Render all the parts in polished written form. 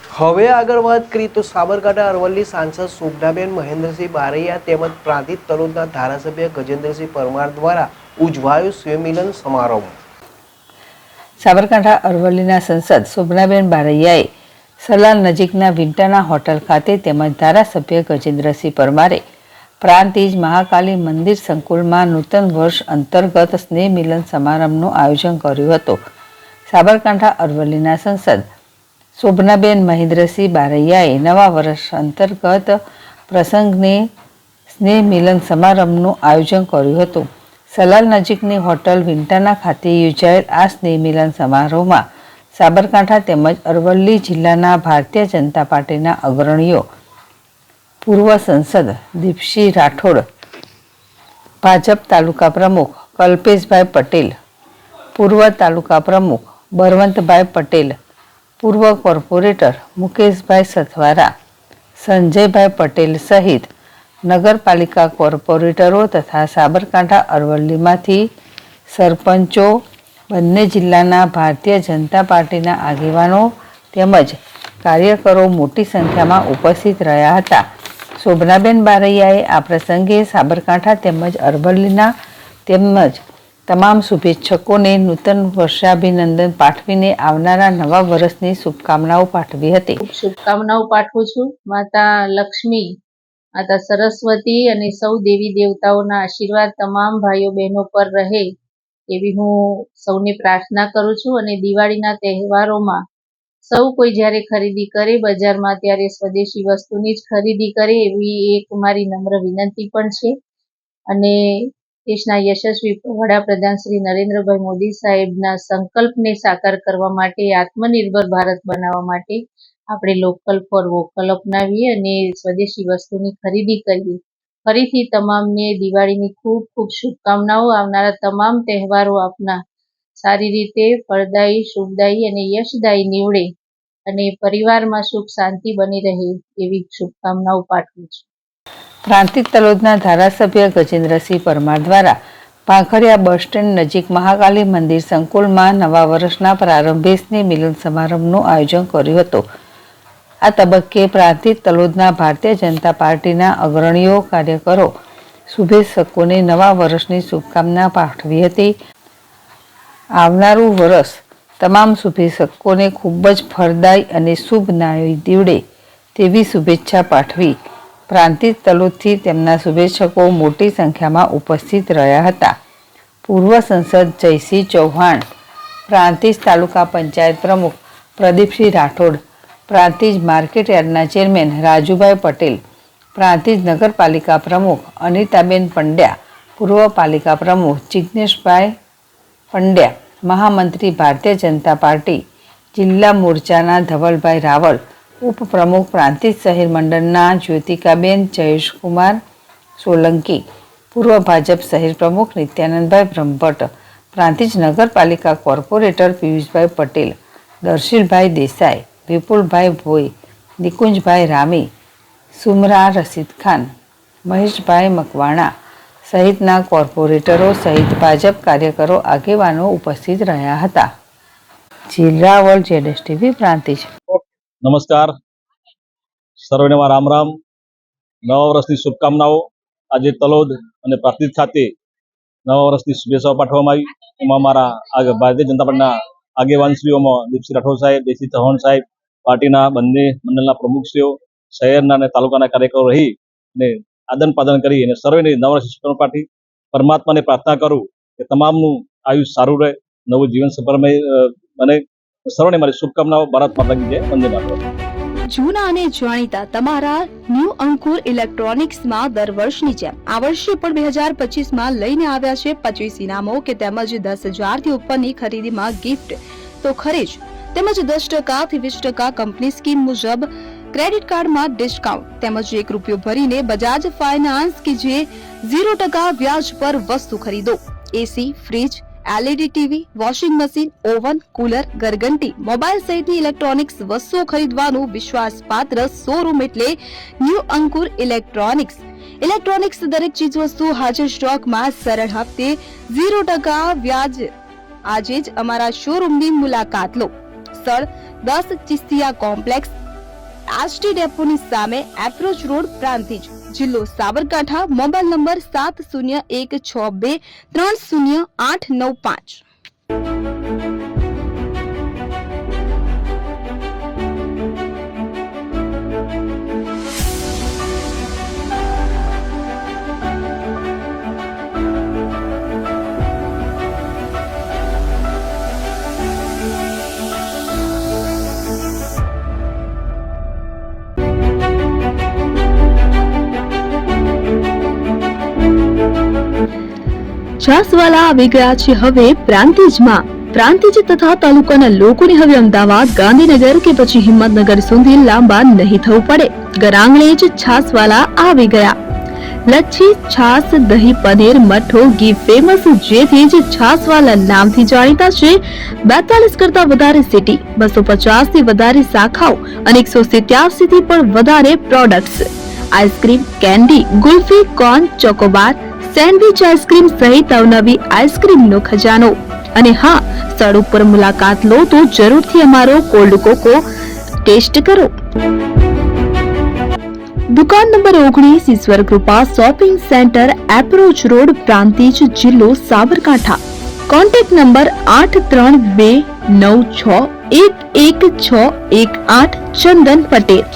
હવે આગળ વાત કરીએ તો સાબરકાંઠા અરવલ્લી સાંસદ શોભનાબેન મહેન્દ્રસિંહ બારૈયા તેમજ પ્રાંતિજ તલોદના ધારાસભ્ય ગજેન્દ્રસિંહ પરમાર દ્વારા ઉજવાયો સ્વમિલન સમારોહ। સાબરકાંઠા અરવલ્લીના સંસદ શોભનાબેન બારૈયાએ સલાલ નજીકના વિંટાના હોટલ ખાતે તેમજ ધારાસભ્ય ગજેન્દ્રસિંહ પરમારે પ્રાંતિજ મહાકાલી મંદિર સંકુલમાં નૂતન વર્ષ અંતર્ગત સ્નેહ મિલન સમારંભનું આયોજન કર્યું હતું। સાબરકાંઠા અરવલ્લીના સંસદ શોભનાબેન મહેન્દ્રસિંહ બારૈયાએ નવા વર્ષ અંતર્ગત પ્રસંગને સ્નેહ મિલન સમારંભનું આયોજન કર્યું હતું। સલાલ નજીકની હોટલ વિંટાના ખાતે યોજાયેલ આ સ્નેહ મિલન સમારોહમાં સાબરકાંઠા તેમજ અરવલ્લી જિલ્લાના ભારતીય જનતા પાર્ટીના અગ્રણીઓ, પૂર્વ સંસદ દીપસિંહ રાઠોડ, ભાજપ તાલુકા પ્રમુખ કલ્પેશભાઈ પટેલ, પૂર્વ તાલુકા પ્રમુખ બળવંતભાઈ પટેલ, પૂર્વ કોર્પોરેટર મુકેશભાઈ સથવારા, સંજયભાઈ પટેલ સહિત નગરપાલિકા કોર્પોરેટરો તથા સાબરકાંઠા અરવલ્લીમાંથી સરપંચો, બંને જિલ્લાના ભારતીય જનતા પાર્ટીના આગેવાનો તેમજ કાર્યકરો મોટી સંખ્યામાં ઉપસ્થિત રહ્યા હતા। શોભનાબેન બારૈયાએ આ પ્રસંગે સાબરકાંઠા તેમજ અરવલ્લીના તેમજ તમામ શુભેચ્છકોને નૂતન વર્ષાભિનંદન પાઠવીને આવનારા નવા વર્ષની શુભકામનાઓ પાઠવી હતી। શુભકામનાઓ પાઠવું છું। માતા લક્ષ્મી, માતા સરસ્વતી અને સૌ દેવી દેવતાઓના આશીર્વાદ તમામ ભાઈઓ બહેનો પર રહે એવી હું સૌને પ્રાર્થના કરું છું। અને દિવાળીના તહેવારોમાં સૌ કોઈ જ્યારે ખરીદી કરે બજારમાં ત્યારે સ્વદેશી વસ્તુની જ ખરીદી કરે એવી એક મારી નમ્ર વિનંતી પણ છે। અને દેશના યશસ્વી વડાપ્રધાન શ્રી નરેન્દ્રભાઈ મોદી સાહેબના સંકલ્પને સાકાર કરવા માટે, આત્મનિર્ભર ભારત બનાવવા માટે આપણે લોકલ ફોર વોકલ અપનાવીએ અને સ્વદેશી વસ્તુની ખરીદી કરીએ। ફરીથી તમામને દિવાળીની ખૂબ ખૂબ શુભકામનાઓ। આવનારા તમામ તહેવારો આપના સારી રીતે ફળદાયી, શુભદાયી અને યશદાયી નીવડે અને પરિવારમાં સુખ શાંતિ બની રહે એવી શુભકામનાઓ પાઠવું છું। પ્રાંતિજ તલોદના ધારાસભ્ય ગજેન્દ્રસિંહ પરમાર દ્વારા ભાંખરિયા બસ સ્ટેન્ડ નજીક મહાકાલી મંદિર સંકુલમાં નવા વર્ષના પ્રારંભે સ્નેહ મિલન સમારંભનું આયોજન કર્યું હતું। આ તબક્કે પ્રાંતિજ તલોદના ભારતીય જનતા પાર્ટીના અગ્રણીઓ, કાર્યકરો, શુભેચ્છકોને નવા વર્ષની શુભકામના પાઠવી હતી। આવનારું વર્ષ તમામ શુભેચ્છકોને ખૂબ જ ફળદાયી અને શુભ નીવડે તેવી શુભેચ્છા પાઠવી પ્રાંતિજ તલોદથી તેમના શુભેચ્છકો મોટી સંખ્યામાં ઉપસ્થિત રહ્યા હતા। પૂર્વ સંસદ જયસિંહ ચૌહાણ, પ્રાંતિજ તાલુકા પંચાયત પ્રમુખ પ્રદીપસિંહ રાઠોડ, પ્રાંતિજ માર્કેટ યાર્ડના ચેરમેન રાજુભાઈ પટેલ, પ્રાંતિજ નગરપાલિકા પ્રમુખ અનિતાબેન પંડ્યા, પૂર્વ પાલિકા પ્રમુખ જિજ્ઞેશભાઈ પંડ્યા, મહામંત્રી ભારતીય જનતા પાર્ટી જિલ્લા મોરચાના ધવલભાઈ રાવલ, ઉપપ્રમુખ પ્રાંતિજ શહેર મંડળના જ્યોતિકાબેન જયેશકુમાર સોલંકી, પૂર્વ ભાજપ શહેર પ્રમુખ નિત્યાનંદભાઈ બ્રહ્મભટ્ટ, પ્રાંતિજ નગરપાલિકા કોર્પોરેટર પિયુષભાઈ પટેલ, દર્શીલભાઈ દેસાઈ, વિપુલભાઈ ભોઈ, નિકુંજભાઈ રામી, સુમરા રશીદ ખાન, મહેશભાઈ મકવાણા સહિતના કોર્પોરેટરો સહિત ભાજપ કાર્યકરો, આગેવાનો ઉપસ્થિત રહ્યા હતા। જીરાવળ, ZSTV પ્રાંતિજ। નમસ્કાર, સર્વેને રામ રામ, નવા વર્ષની શુભકામનાઓ। આજે તલોદ અને પ્રાંતિજ ખાતે નવા વર્ષની શુભેચ્છાઓ પાઠવવામાં આવી। એમાં મારા ભારતીય જનતા પાર્ટીના આગેવાનશ્રીઓમાં દીપસિંહ રાઠોડ સાહેબ, જયસિંહ ચૌહાણ સાહેબ, પાર્ટીના બંને મંડળના પ્રમુખશ્રીઓ, શહેરના અને તાલુકાના કાર્યકરો રહી અને આદાન પ્રદાન કરી અને સર્વેને નવા વર્ષની શુભકામના પાઠવી પરમાત્માને પ્રાર્થના કરું કે તમામનું આયુષ્ય સારું રહે, નવું જીવન સફળમય બને। સર્વને મારી શુભકામનાઓ। ભારત માતા કી જય, વંદે માતરમ। જૂના અને જાણીતા તમારા ન્યૂ અંકુર ઇલેક્ટ્રોનિક્સમાં દર વર્ષની જેમ આ વર્ષે પણ 2025માં લઈને આવ્યા છે 25 ઇનામો કે તેમજ 10,000 થી ઉપરની ખરીદીમાં ગિફ્ટ તો ખરી જ, તેમજ 10% થી 20% કંપની સ્કીમ મુજબ ક્રેડિટ કાર્ડમાં ડિસ્કાઉન્ટ તેમજ ₹1 ભરીને બજાજ ફાઇનાન્સ કે જે 0% વ્યાજ પર વસ્તુ ખરીદો। AC, fridge, LED TV, washing machine, oven, cooler, ગરગંટી, મોબાઈલ સહિતની ઇલેક્ટ્રોનિક્સ વસ્તુઓ ખરીદવાનું વિશ્વાસપાત્ર શોરૂમ એટલે ન્યૂ અંકુર ઇલેક્ટ્રોનિક્સ। ઇલેક્ટ્રોનિક્સ દરેક ચીજ વસ્તુ હાજર સ્ટોકમાં, સરળ હપ્તે, 0% વ્યાજ। આજે જ અમારા શોરૂમની મુલાકાત લો। સ્થળ 10 ચિસ્તિયા કોમ્પ્લેક્સ, એસટી ડેપોની સામે એપ્રોચ રોડ પ્રાંતિજ, જિલ્લો સાબરકાંઠા. Mobile number 7016230895. છાસવાલા આવી ગયા છે હવે પ્રાંતિજમાં. પ્રાંતિજ તથા તાલુકાના લોકોને હવે અમદાવાદ, ગાંધીનગર કે પછી હિંમતનગર સુધી લાંબા નહીં થવું પડે. ઘરઆંગણે જ છાસવાલા આવી ગયા. લચ્છી, છાસ, દહીં, પનીર, મઠો, ઘી ફેમસ, જેથી જ છાસવાલા નામથી જાણીતા છે. 42 કરતા વધારે સિટી, 250 થી વધારે શાખાઓ અને 187 થી પણ વધારે products. Ice cream, candy, kulfi, corn, Chocobar, sandwich ice cream સહિત અવનવી આઈસ્ક્રીમનો ખજાનો. અને હા, સ્થળ ઉપર મુલાકાત લો તો જરૂરથી અમારો કોલ્ડ કોકો ટેસ્ટ કરો. દુકાન number 19, Ishwar Krupa shopping centre, approach road, Prantij, જિલ્લો Sabarkantha. Contact number 8329611618. Chandan Patel.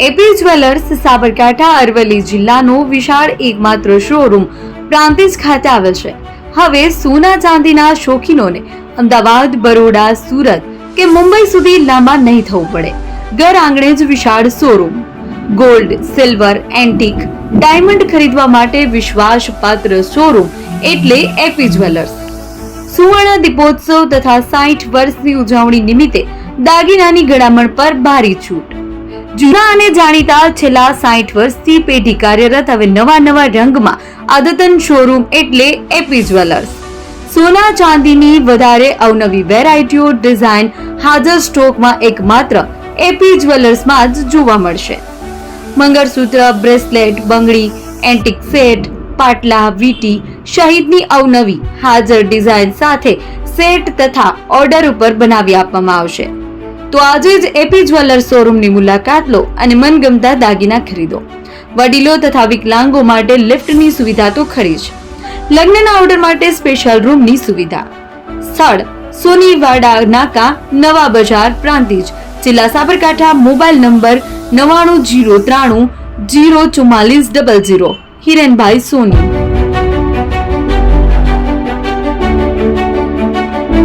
AP jewellers Sabarkantha Aravalli જિલ્લાનો વિશાળ એકમાત્ર શોરૂમ પ્રાંતિજ ખાતે આવેલ છે. હવે સોના ચાંદીના શોખીનોને અમદાવાદ, બરોડા, સુરત કે મુંબઈ સુધી લાંબા નહીં થવું પડે. ઘર આંગણે જ વિશાળ showroom. Gold, silver, antique, diamond ખરીદવા માટે વિશ્વાસપાત્ર શોરૂમ એટલે એપી જ્વેલર્સ. સુવર્ણ દીપોત્સવ તથા 60 વર્ષની ઉજવણી નિમિત્તે દાગીનાની ગળામણ પર ભારી છૂટ. જૂના અને જાણીતા છેલ્લા 60 વર્ષથી પેઢી કાર્યરત હવે નવા રંગમાં અદ્યતન શોરૂમ એટલે એપી જ્વેલર્સ. સોના ચાંદીની વધારે અવનવી વેરાયટીઓ, ડિઝાઇન હાજર સ્ટોકમાં એકમાત્ર એપી જ્વેલર્સમાં જ જોવા મળશે. મંગળસૂત્ર, બ્રેસલેટ, બંગડી, એન્ટિક સેટ, પાટલા, વીટી સહિતની અવનવી હાજર ડિઝાઇન સાથે સેટ તથા ઓર્ડર ઉપર બનાવી આપવામાં આવશે. તો આજે જ એપી જ્વેલર્સ શોરૂમની મુલાકાત લો અને મનગમતા દાગીના ખરીદો. વડીલો તથા વિકલાંગો માટે લિફ્ટની સુવિધા તો ખરી જ. લગ્નના ઓર્ડર માટે સ્પેશિયલ રૂમની સુવિધા. સ્થળ સોનીવાડા નાકા, નવા બજાર, પ્રાંતિજ, જિલ્લા સાબરકાંઠા. Mobile number 9903304400. હિરેનભાઈ સોની.